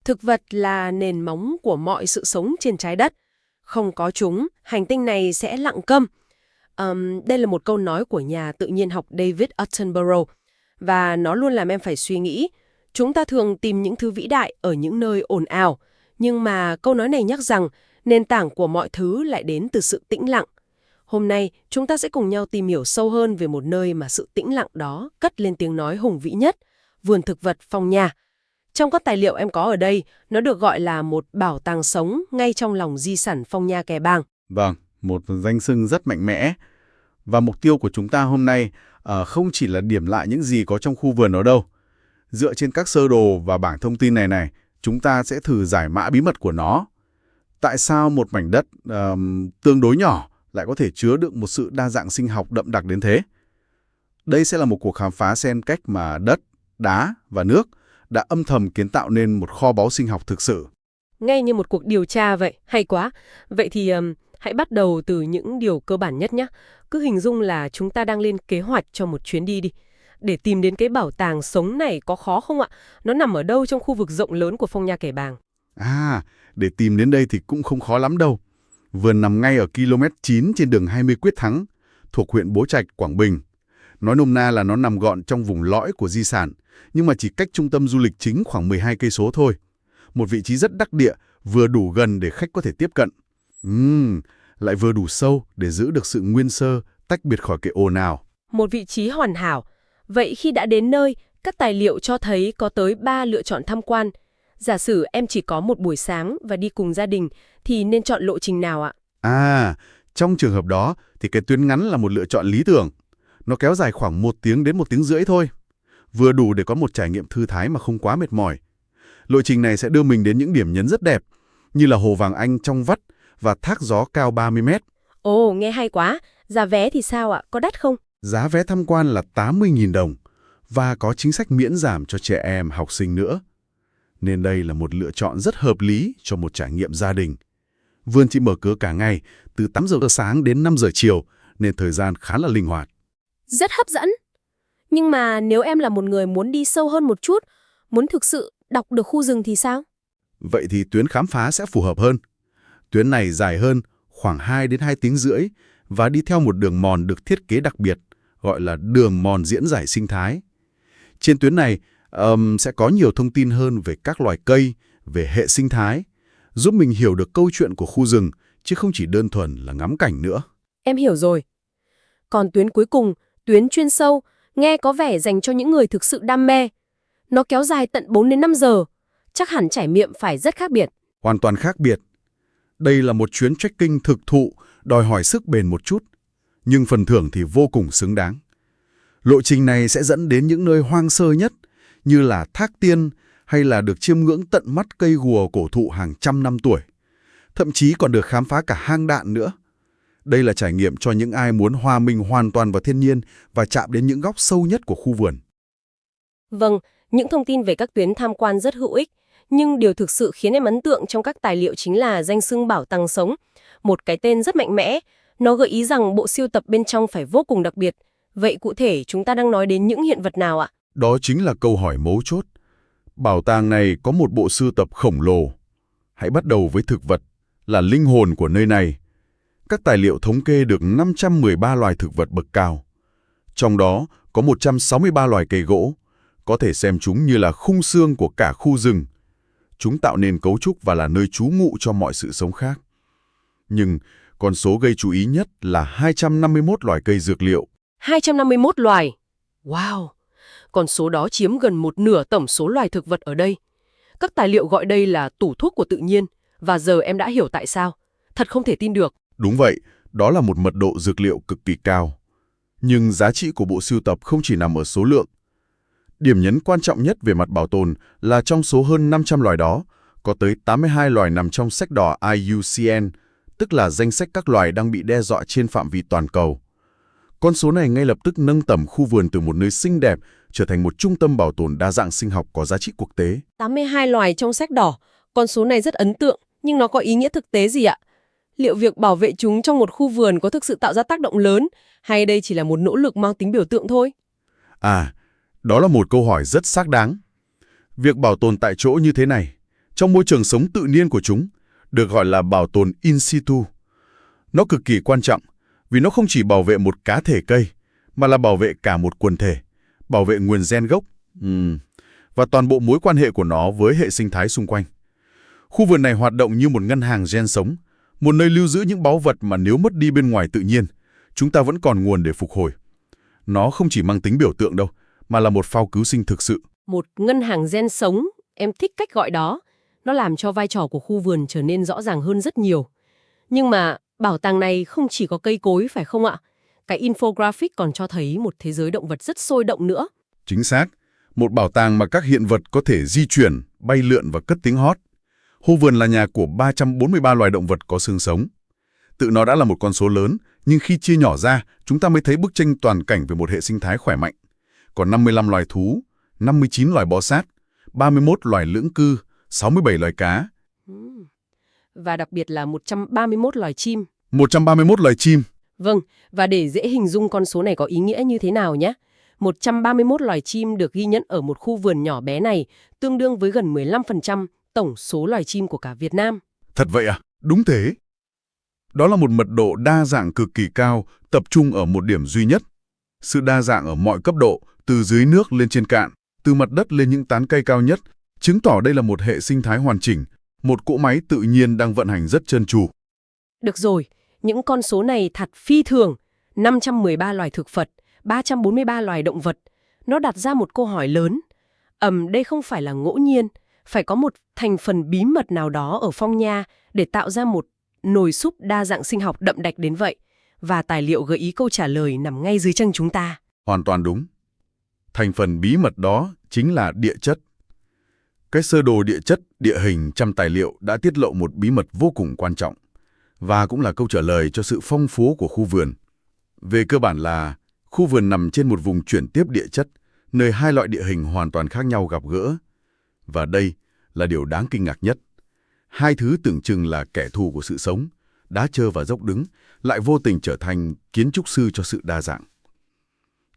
Thực vật là nền móng của mọi sự sống trên trái đất. Không có chúng, hành tinh này sẽ lặng câm. Đây là một câu nói của nhà tự nhiên học David Attenborough. Và nó luôn làm em phải suy nghĩ. Chúng ta thường tìm những thứ vĩ đại ở những nơi ồn ào. Nhưng mà câu nói này nhắc rằng nền tảng của mọi thứ lại đến từ sự tĩnh lặng. Hôm nay, chúng ta sẽ cùng nhau tìm hiểu sâu hơn về một nơi mà sự tĩnh lặng đó cất lên tiếng nói hùng vĩ nhất, vườn thực vật Phong Nha. Trong các tài liệu em có ở đây, nó được gọi là một bảo tàng sống ngay trong lòng di sản Phong Nha Kẻ Bàng. Vâng, một danh xưng rất mạnh mẽ. Và mục tiêu của chúng ta hôm nay không chỉ là điểm lại những gì có trong khu vườn đó đâu. Dựa trên các sơ đồ và bảng thông tin này, chúng ta sẽ thử giải mã bí mật của nó. Tại sao một mảnh đất tương đối nhỏ lại có thể chứa đựng một sự đa dạng sinh học đậm đặc đến thế? Đây sẽ là một cuộc khám phá xen cách mà đất, đá và nước đã âm thầm kiến tạo nên một kho báu sinh học thực sự. Nghe như một cuộc điều tra vậy, hay quá. Vậy thì hãy bắt đầu từ những điều cơ bản nhất nhé. Cứ hình dung là chúng ta đang lên kế hoạch cho một chuyến đi đi. Để tìm đến cái bảo tàng sống này có khó không ạ? Nó nằm ở đâu trong khu vực rộng lớn của Phong Nha Kẻ Bàng? Để tìm đến đây thì cũng không khó lắm đâu. Vườn nằm ngay ở km 9 trên đường 20 Quyết Thắng, thuộc huyện Bố Trạch, Quảng Bình. Nói nôm na là nó nằm gọn trong vùng lõi của di sản, nhưng mà chỉ cách trung tâm du lịch chính khoảng 12 cây số thôi. Một vị trí rất đắc địa, vừa đủ gần để khách có thể tiếp cận. Lại vừa đủ sâu để giữ được sự nguyên sơ, tách biệt khỏi cái ồn ào. Một vị trí hoàn hảo. Vậy khi đã đến nơi, các tài liệu cho thấy có tới 3 lựa chọn tham quan. Giả sử em chỉ có một buổi sáng và đi cùng gia đình, thì nên chọn lộ trình nào ạ? Trong trường hợp đó thì cái tuyến ngắn là một lựa chọn lý tưởng. Nó kéo dài khoảng 1 tiếng đến 1 tiếng rưỡi thôi. Vừa đủ để có một trải nghiệm thư thái mà không quá mệt mỏi. Lộ trình này sẽ đưa mình đến những điểm nhấn rất đẹp, như là Hồ Vàng Anh trong vắt và thác gió cao 30 mét. Ồ, nghe hay quá. Giá vé thì sao ạ? Có đắt không? Giá vé tham quan là 80.000 đồng và có chính sách miễn giảm cho trẻ em, học sinh nữa. Nên đây là một lựa chọn rất hợp lý cho một trải nghiệm gia đình. Vườn chỉ mở cửa cả ngày, từ 8 giờ sáng đến 5 giờ chiều, nên thời gian khá là linh hoạt. Rất hấp dẫn. Nhưng mà nếu em là một người muốn đi sâu hơn một chút, muốn thực sự đọc được khu rừng thì sao? Vậy thì tuyến khám phá sẽ phù hợp hơn. Tuyến này dài hơn, khoảng 2 đến 2 tiếng rưỡi, và đi theo một đường mòn được thiết kế đặc biệt, gọi là đường mòn diễn giải sinh thái. Trên tuyến này sẽ có nhiều thông tin hơn về các loài cây, về hệ sinh thái, giúp mình hiểu được câu chuyện của khu rừng, chứ không chỉ đơn thuần là ngắm cảnh nữa. Em hiểu rồi. Còn tuyến cuối cùng, tuyến chuyên sâu, nghe có vẻ dành cho những người thực sự đam mê. Nó kéo dài tận 4 đến 5 giờ. Chắc hẳn trải nghiệm phải rất khác biệt. Hoàn toàn khác biệt. Đây là một chuyến trekking thực thụ, đòi hỏi sức bền một chút, nhưng phần thưởng thì vô cùng xứng đáng. Lộ trình này sẽ dẫn đến những nơi hoang sơ nhất, như là Thác Tiên, hay là được chiêm ngưỡng tận mắt cây gùa cổ thụ hàng trăm năm tuổi. Thậm chí còn được khám phá cả hang đạn nữa. Đây là trải nghiệm cho những ai muốn hòa mình hoàn toàn vào thiên nhiên và chạm đến những góc sâu nhất của khu vườn. Vâng, những thông tin về các tuyến tham quan rất hữu ích. Nhưng điều thực sự khiến em ấn tượng trong các tài liệu chính là danh xưng bảo tàng sống. Một cái tên rất mạnh mẽ. Nó gợi ý rằng bộ sưu tập bên trong phải vô cùng đặc biệt. Vậy cụ thể chúng ta đang nói đến những hiện vật nào ạ? Đó chính là câu hỏi mấu chốt. Bảo tàng này có một bộ sưu tập khổng lồ. Hãy bắt đầu với thực vật, là linh hồn của nơi này. Các tài liệu thống kê được 513 loài thực vật bậc cao. Trong đó có 163 loài cây gỗ. Có thể xem chúng như là khung xương của cả khu rừng. Chúng tạo nên cấu trúc và là nơi trú ngụ cho mọi sự sống khác. Nhưng con số gây chú ý nhất là 251 loài cây dược liệu. 251 loài. Wow! Con số đó chiếm gần một nửa tổng số loài thực vật ở đây. Các tài liệu gọi đây là tủ thuốc của tự nhiên. Và giờ em đã hiểu tại sao. Thật không thể tin được. Đúng vậy, đó là một mật độ dược liệu cực kỳ cao. Nhưng giá trị của bộ sưu tập không chỉ nằm ở số lượng. Điểm nhấn quan trọng nhất về mặt bảo tồn là trong số hơn 500 loài đó, có tới 82 loài nằm trong sách đỏ IUCN, tức là danh sách các loài đang bị đe dọa trên phạm vi toàn cầu. Con số này ngay lập tức nâng tầm khu vườn từ một nơi xinh đẹp trở thành một trung tâm bảo tồn đa dạng sinh học có giá trị quốc tế. 82 loài trong sách đỏ, con số này rất ấn tượng, nhưng nó có ý nghĩa thực tế gì ạ? Liệu việc bảo vệ chúng trong một khu vườn có thực sự tạo ra tác động lớn, hay đây chỉ là một nỗ lực mang tính biểu tượng thôi? Đó là một câu hỏi rất xác đáng. Việc bảo tồn tại chỗ như thế này, trong môi trường sống tự nhiên của chúng, được gọi là bảo tồn in situ. Nó cực kỳ quan trọng vì nó không chỉ bảo vệ một cá thể cây, mà là bảo vệ cả một quần thể, bảo vệ nguồn gen gốc và toàn bộ mối quan hệ của nó với hệ sinh thái xung quanh. Khu vườn này hoạt động như một ngân hàng gen sống, một nơi lưu giữ những báu vật mà nếu mất đi bên ngoài tự nhiên, chúng ta vẫn còn nguồn để phục hồi. Nó không chỉ mang tính biểu tượng đâu, mà là một phao cứu sinh thực sự. Một ngân hàng gen sống, em thích cách gọi đó. Nó làm cho vai trò của khu vườn trở nên rõ ràng hơn rất nhiều. Nhưng mà bảo tàng này không chỉ có cây cối phải không ạ? Cái infographic còn cho thấy một thế giới động vật rất sôi động nữa. Chính xác, một bảo tàng mà các hiện vật có thể di chuyển, bay lượn và cất tiếng hót. Khu vườn là nhà của 343 loài động vật có xương sống. Tự nó đã là một con số lớn, nhưng khi chia nhỏ ra, chúng ta mới thấy bức tranh toàn cảnh về một hệ sinh thái khỏe mạnh. Còn 55 loài thú, 59 loài bò sát, 31 loài lưỡng cư, 67 loài cá. Và đặc biệt là 131 loài chim. 131 loài chim. Vâng, và để dễ hình dung con số này có ý nghĩa như thế nào nhé. 131 loài chim được ghi nhận ở một khu vườn nhỏ bé này, tương đương với gần 15% tổng số loài chim của cả Việt Nam. Thật vậy à? Đúng thế. Đó là một mật độ đa dạng cực kỳ cao, tập trung ở một điểm duy nhất. Sự đa dạng ở mọi cấp độ, từ dưới nước lên trên cạn, từ mặt đất lên những tán cây cao nhất, chứng tỏ đây là một hệ sinh thái hoàn chỉnh, một cỗ máy tự nhiên đang vận hành rất trơn tru. Được rồi, những con số này thật phi thường. 513 loài thực vật, 343 loài động vật. Nó đặt ra một câu hỏi lớn. Đây không phải là ngẫu nhiên, phải có một thành phần bí mật nào đó ở phong nha để tạo ra một nồi súp đa dạng sinh học đậm đạch đến vậy. Và tài liệu gợi ý câu trả lời nằm ngay dưới chân chúng ta. Hoàn toàn đúng. Thành phần bí mật đó chính là địa chất. Cái sơ đồ địa chất, địa hình trong tài liệu đã tiết lộ một bí mật vô cùng quan trọng, và cũng là câu trả lời cho sự phong phú của khu vườn. Về cơ bản là, khu vườn nằm trên một vùng chuyển tiếp địa chất, nơi hai loại địa hình hoàn toàn khác nhau gặp gỡ. Và đây là điều đáng kinh ngạc nhất. Hai thứ tưởng chừng là kẻ thù của sự sống, đá trơ và dốc đứng, lại vô tình trở thành kiến trúc sư cho sự đa dạng.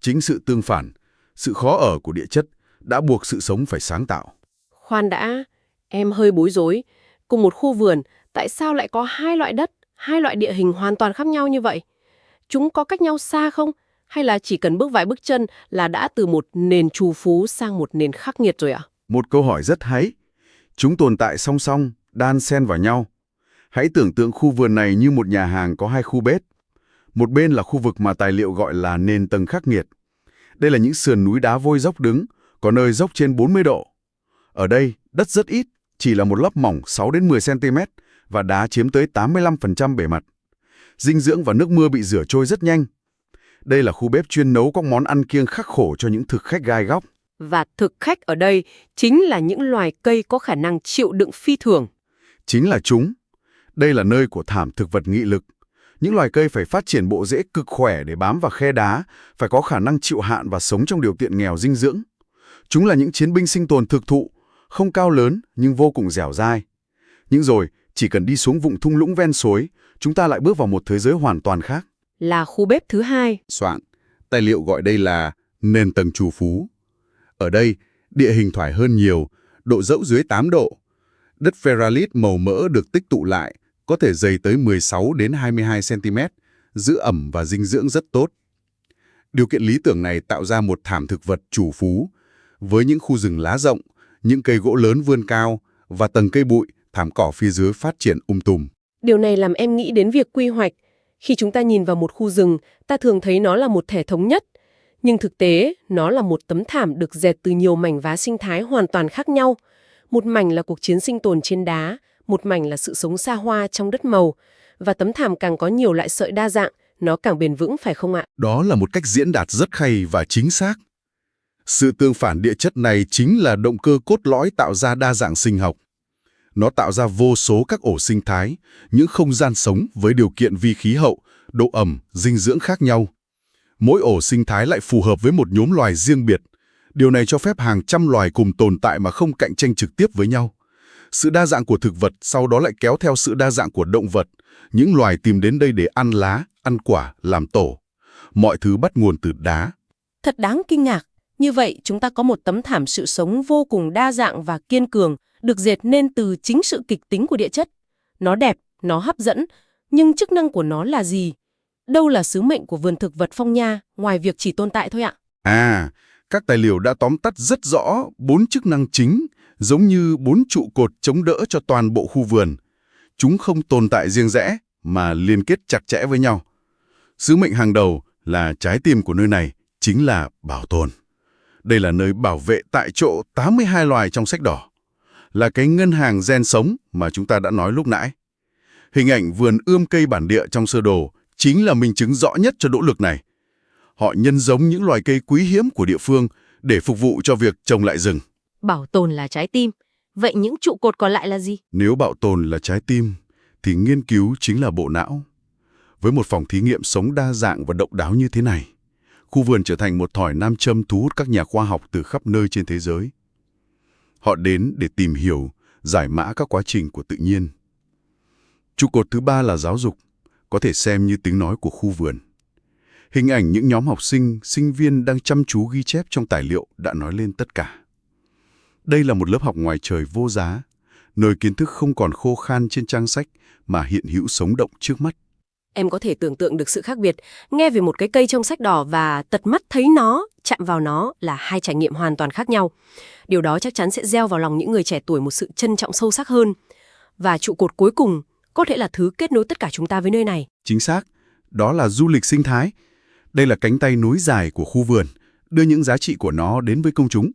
Chính sự tương phản, sự khó ở của địa chất đã buộc sự sống phải sáng tạo. Khoan đã, em hơi bối rối. Cùng một khu vườn, tại sao lại có hai loại đất, hai loại địa hình hoàn toàn khác nhau như vậy? Chúng có cách nhau xa không? Hay là chỉ cần bước vài bước chân là đã từ một nền trù phú sang một nền khắc nghiệt rồi ạ? Một câu hỏi rất hay. Chúng tồn tại song song, đan xen vào nhau. Hãy tưởng tượng khu vườn này như một nhà hàng có hai khu bếp. Một bên là khu vực mà tài liệu gọi là nền tầng khắc nghiệt. Đây là những sườn núi đá vôi dốc đứng, có nơi dốc trên 40 độ. Ở đây, đất rất ít, chỉ là một lớp mỏng 6 đến 10 cm và đá chiếm tới 85% bề mặt. Dinh dưỡng và nước mưa bị rửa trôi rất nhanh. Đây là khu bếp chuyên nấu các món ăn kiêng khắc khổ cho những thực khách gai góc. Và thực khách ở đây chính là những loài cây có khả năng chịu đựng phi thường. Chính là chúng. Đây là nơi của thảm thực vật nghị lực. Những loài cây phải phát triển bộ rễ cực khỏe để bám vào khe đá, phải có khả năng chịu hạn và sống trong điều kiện nghèo dinh dưỡng. Chúng là những chiến binh sinh tồn thực thụ, không cao lớn nhưng vô cùng dẻo dai. Nhưng rồi, chỉ cần đi xuống vùng thung lũng ven suối, chúng ta lại bước vào một thế giới hoàn toàn khác. Là khu bếp thứ hai. Soạn, tài liệu gọi đây là nền tầng trù phú. Ở đây, địa hình thoải hơn nhiều, độ dẫu dưới 8 độ. Đất pheralit màu mỡ được tích tụ lại, có thể dày tới 16 đến 22 cm, giữ ẩm và dinh dưỡng rất tốt. Điều kiện lý tưởng này tạo ra một thảm thực vật trù phú, với những khu rừng lá rộng, những cây gỗ lớn vươn cao và tầng cây bụi, thảm cỏ phía dưới phát triển tùm. Điều này làm em nghĩ đến việc quy hoạch. Khi chúng ta nhìn vào một khu rừng, ta thường thấy nó là một thể thống nhất. Nhưng thực tế, nó là một tấm thảm được dệt từ nhiều mảnh vá sinh thái hoàn toàn khác nhau. Một mảnh là cuộc chiến sinh tồn trên đá, một mảnh là sự sống xa hoa trong đất màu. Và tấm thảm càng có nhiều loại sợi đa dạng, nó càng bền vững phải không ạ? Đó là một cách diễn đạt rất hay và chính xác. Sự tương phản địa chất này chính là động cơ cốt lõi tạo ra đa dạng sinh học. Nó tạo ra vô số các ổ sinh thái, những không gian sống với điều kiện vi khí hậu, độ ẩm, dinh dưỡng khác nhau. Mỗi ổ sinh thái lại phù hợp với một nhóm loài riêng biệt. Điều này cho phép hàng trăm loài cùng tồn tại mà không cạnh tranh trực tiếp với nhau. Sự đa dạng của thực vật sau đó lại kéo theo sự đa dạng của động vật. Những loài tìm đến đây để ăn lá, ăn quả, làm tổ. Mọi thứ bắt nguồn từ đá. Thật đáng kinh ngạc. Như vậy, chúng ta có một tấm thảm sự sống vô cùng đa dạng và kiên cường, được dệt nên từ chính sự kịch tính của địa chất. Nó đẹp, nó hấp dẫn, nhưng chức năng của nó là gì? Đâu là sứ mệnh của vườn thực vật Phong Nha, ngoài việc chỉ tồn tại thôi ạ? Các tài liệu đã tóm tắt rất rõ 4 chức năng chính, giống như 4 trụ cột chống đỡ cho toàn bộ khu vườn. Chúng không tồn tại riêng rẽ, mà liên kết chặt chẽ với nhau. Sứ mệnh hàng đầu là trái tim của nơi này, chính là bảo tồn. Đây là nơi bảo vệ tại chỗ 82 loài trong sách đỏ, là cái ngân hàng gen sống mà chúng ta đã nói lúc nãy. Hình ảnh vườn ươm cây bản địa trong sơ đồ chính là minh chứng rõ nhất cho nỗ lực này. Họ nhân giống những loài cây quý hiếm của địa phương để phục vụ cho việc trồng lại rừng. Bảo tồn là trái tim. Vậy những trụ cột còn lại là gì? Nếu bảo tồn là trái tim, thì nghiên cứu chính là bộ não. Với một phòng thí nghiệm sống đa dạng và độc đáo như thế này, khu vườn trở thành một thỏi nam châm thu hút các nhà khoa học từ khắp nơi trên thế giới. Họ đến để tìm hiểu, giải mã các quá trình của tự nhiên. Trụ cột thứ 3 là giáo dục, có thể xem như tiếng nói của khu vườn. Hình ảnh những nhóm học sinh, sinh viên đang chăm chú ghi chép trong tài liệu đã nói lên tất cả. Đây là một lớp học ngoài trời vô giá, nơi kiến thức không còn khô khan trên trang sách mà hiện hữu sống động trước mắt. Em có thể tưởng tượng được sự khác biệt, nghe về một cái cây trong sách đỏ và tận mắt thấy nó, chạm vào nó là hai trải nghiệm hoàn toàn khác nhau. Điều đó chắc chắn sẽ gieo vào lòng những người trẻ tuổi một sự trân trọng sâu sắc hơn. Và trụ cột cuối cùng có thể là thứ kết nối tất cả chúng ta với nơi này. Chính xác, đó là du lịch sinh thái. Đây là cánh tay nối dài của khu vườn, đưa những giá trị của nó đến với công chúng.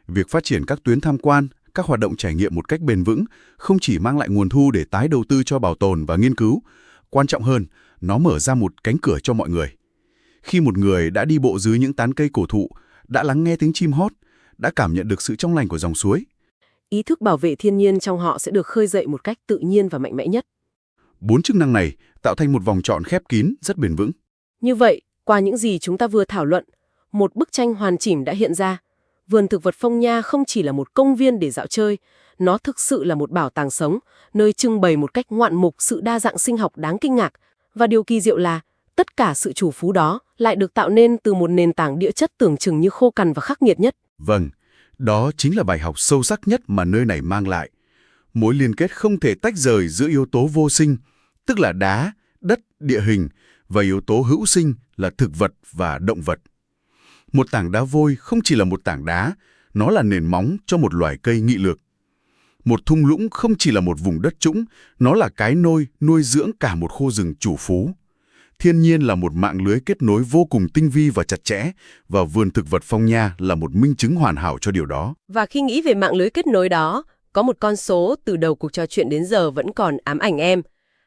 Việc phát triển các tuyến tham quan, các hoạt động trải nghiệm một cách bền vững không chỉ mang lại nguồn thu để tái đầu tư cho bảo tồn và nghiên cứu. Quan trọng hơn, nó mở ra một cánh cửa cho mọi người. Khi một người đã đi bộ dưới những tán cây cổ thụ, đã lắng nghe tiếng chim hót, đã cảm nhận được sự trong lành của dòng suối, ý thức bảo vệ thiên nhiên trong họ sẽ được khơi dậy một cách tự nhiên và mạnh mẽ nhất. 4 chức năng này tạo thành một vòng tròn khép kín rất bền vững. Như vậy, qua những gì chúng ta vừa thảo luận, một bức tranh hoàn chỉnh đã hiện ra. Vườn thực vật Phong Nha không chỉ là một công viên để dạo chơi, nó thực sự là một bảo tàng sống, nơi trưng bày một cách ngoạn mục sự đa dạng sinh học đáng kinh ngạc. Và điều kỳ diệu là, tất cả sự chủ phú đó lại được tạo nên từ một nền tảng địa chất tưởng chừng như khô cằn và khắc nghiệt nhất. Vâng, đó chính là bài học sâu sắc nhất mà nơi này mang lại. Mối liên kết không thể tách rời giữa yếu tố vô sinh, tức là đá, đất, địa hình, và yếu tố hữu sinh là thực vật và động vật. Một tảng đá vôi không chỉ là một tảng đá, nó là nền móng cho một loài cây nghị lược. Một thung lũng không chỉ là một vùng đất trũng, nó là cái nôi nuôi dưỡng cả một khu rừng chủ phú. Thiên nhiên là một mạng lưới kết nối vô cùng tinh vi và chặt chẽ, và vườn thực vật Phong Nha là một minh chứng hoàn hảo cho điều đó. Và khi nghĩ về mạng lưới kết nối đó, có một con số từ đầu cuộc trò chuyện đến giờ vẫn còn ám ảnh em.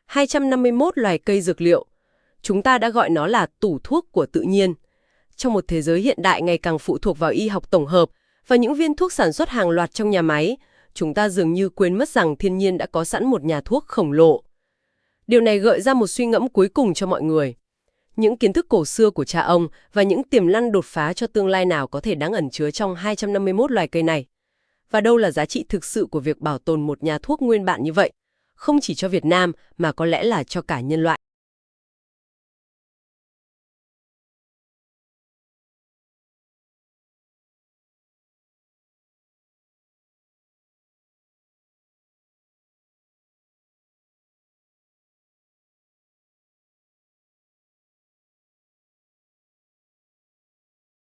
251 loài cây dược liệu. Chúng ta đã gọi nó là tủ thuốc của tự nhiên. Trong một thế giới hiện đại ngày càng phụ thuộc vào y học tổng hợp và những viên thuốc sản xuất hàng loạt trong nhà máy, chúng ta dường như quên mất rằng thiên nhiên đã có sẵn một nhà thuốc khổng lồ. Điều này gợi ra một suy ngẫm cuối cùng cho mọi người. Những kiến thức cổ xưa của cha ông và những tiềm năng đột phá cho tương lai nào có thể đang ẩn chứa trong 251 loài cây này? Và đâu là giá trị thực sự của việc bảo tồn một nhà thuốc nguyên bản như vậy? Không chỉ cho Việt Nam mà có lẽ là cho cả nhân loại.